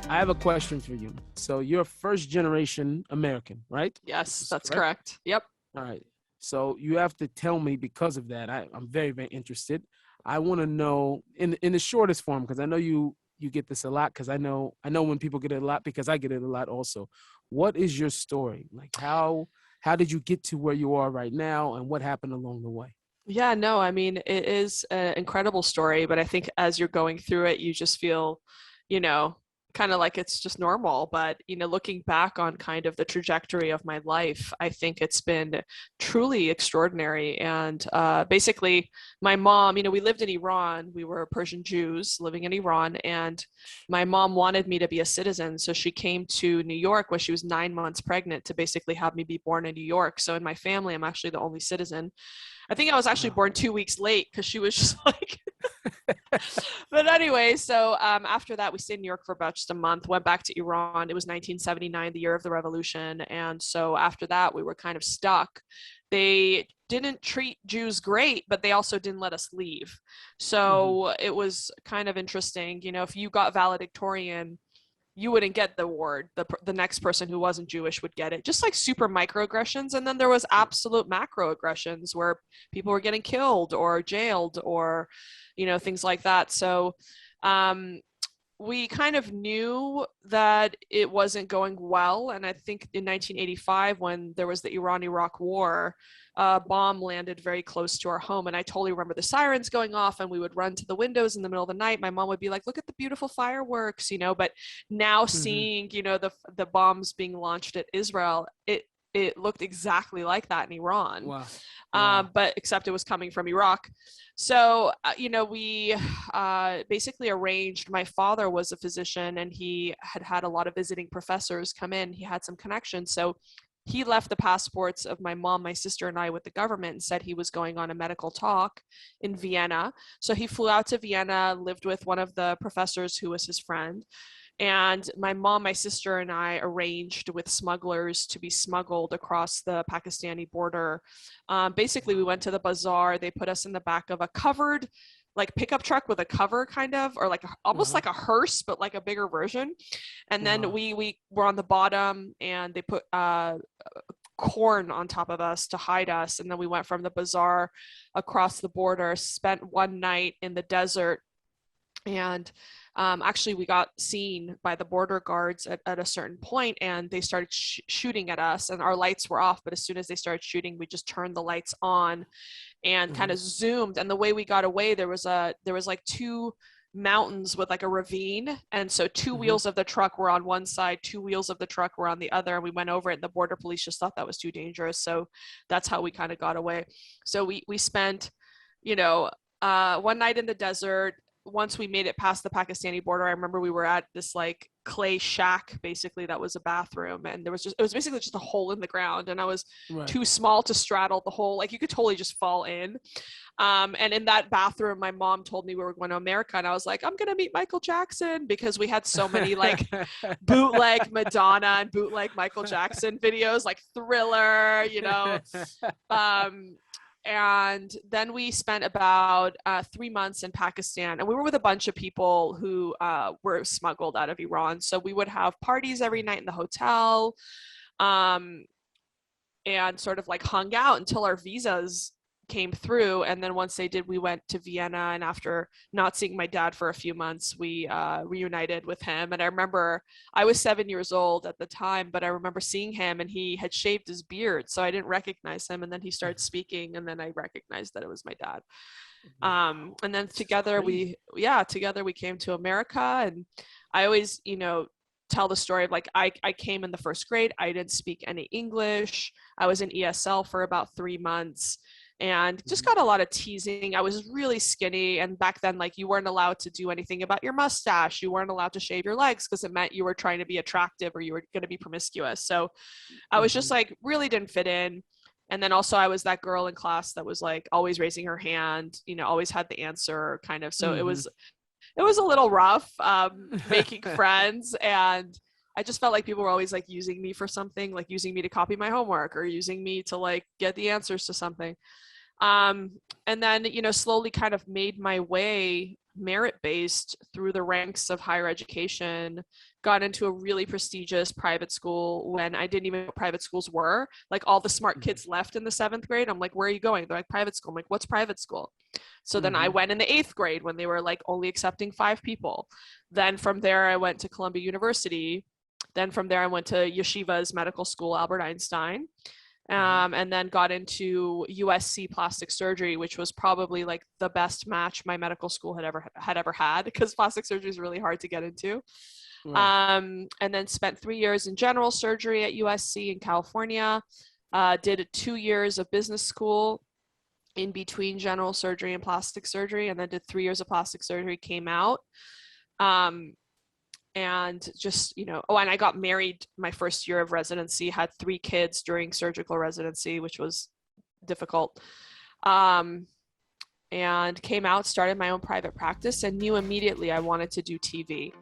I have a question for you. So you're first generation American, right? Yes, Is that's correct? correct. Yep. All right. So you have to tell me because of that. I'm very, very interested. I want to know in the shortest form, because I know you get this a lot, because I know when people get it a lot because I get it a lot also. What is your story? Like how did you get to where you are right now, and what happened along the way? Yeah, no, I mean, it is an incredible story, but I think as you're going through it, you just feel, you know, kind of like it's just normal. But, looking back on kind of the trajectory of my life, I think it's been truly extraordinary. And basically, my mom, we lived in Iran. We were Persian Jews living in Iran, and my mom wanted me to be a citizen. So she came to New York when she was 9 months pregnant to basically have me be born in New York. So in my family, I'm actually the only citizen. I think I was actually Wow. born 2 weeks late because she was just like, but anyway, so after that, we stayed in New York for about just a month, went back to Iran. It was 1979, the year of the revolution. And so after that, we were kind of stuck. They didn't treat Jews great, but they also didn't let us leave. Hmm. So it was kind of interesting. If you got valedictorian, you wouldn't get the award. The next person who wasn't Jewish would get it. Just like super microaggressions. And then there was absolute macroaggressions where people were getting killed or jailed or, things like that. So um, we kind of knew that it wasn't going well. And I think in 1985, when there was the Iran-Iraq war, a bomb landed very close to our home. And I totally remember the sirens going off, and we would run to the windows in the middle of the night. My mom would be like, look at the beautiful fireworks, but now Hmm. seeing, the bombs being launched at Israel, it looked exactly like that in Iran, Wow. Wow. but except it was coming from Iraq. So, we basically arranged. My father was a physician, and he had had a lot of visiting professors come in. He had some connections. So he left the passports of my mom, my sister, and I with the government and said he was going on a medical talk in Vienna. So he flew out to Vienna, lived with one of the professors who was his friend. And my mom, my sister, and I arranged with smugglers to be smuggled across the Pakistani border. Basically, we went to the bazaar. They put us in the back of a covered, like pickup truck with a cover, kind of, or like almost Uh-huh. like a hearse, but like a bigger version. And then Wow. we were on the bottom, and they put corn on top of us to hide us. And then we went from the bazaar across the border, spent one night in the desert, and actually we got seen by the border guards at a certain point, and they started shooting at us, and our lights were off, but as soon as they started shooting, we just turned the lights on and kind Hmm. of zoomed. And the way we got away, there was like two mountains with like a ravine, and so two Hmm. wheels of the truck were on one side, two wheels of the truck were on the other, and we went over it, and the border police just thought that was too dangerous. So that's how we kind of got away. So we spent, you know one night in the desert. Once we made it past the Pakistani border, I remember we were at this like clay shack, basically, that was a bathroom, and it was basically just a hole in the ground, and I was Right. too small to straddle the hole. Like, you could totally just fall in. And in that bathroom, my mom told me we were going to America, and I was like, I'm gonna meet Michael Jackson, because we had so many like bootleg Madonna and bootleg Michael Jackson videos, like Thriller, um, and then we spent about 3 months in Pakistan, and we were with a bunch of people who were smuggled out of Iran. So we would have parties every night in the hotel, um, and sort of like hung out until our visas came through. And then once they did, we went to Vienna, and after not seeing my dad for a few months, we reunited with him. And I remember I was 7 years old at the time, but I remember seeing him, and he had shaved his beard, so I didn't recognize him. And then he started speaking, and then I recognized that it was my dad. Wow. And then This is crazy. together we came to America. And I always, tell the story of, like, I came in the first grade. I didn't speak any English. I was in ESL for about 3 months and just Mhm. got a lot of teasing. I was really skinny. And back then, like, you weren't allowed to do anything about your mustache. You weren't allowed to shave your legs because it meant you were trying to be attractive or you were going to be promiscuous. So I was just Mhm. like, really didn't fit in. And then also I was that girl in class that was like always raising her hand, always had the answer, kind of. So Mhm. it was a little rough, making friends. And I just felt like people were always like using me for something, like using me to copy my homework or using me to like get the answers to something. um, and then, slowly kind of made my way merit-based through the ranks of higher education, got into a really prestigious private school when I didn't even know what private schools were. Like all the smart kids left in the 7th grade. I'm like, where are you going? They're like, private school. I'm like, what's private school? So then I went in the 8th grade when they were like only accepting 5 people. Then from there, I went to Columbia University. Then from there, I went to Yeshiva's medical school, Albert Einstein. And then got into USC plastic surgery, which was probably like the best match my medical school had ever had, because plastic surgery is really hard to get into. Right. And then spent 3 years in general surgery at USC in California. Did 2 years of business school in between general surgery and plastic surgery, and then did 3 years of plastic surgery, came out. And just, you know, and I got married my first year of residency, had 3 kids during surgical residency, which was difficult. And came out, started my own private practice, and knew immediately I wanted to do TV.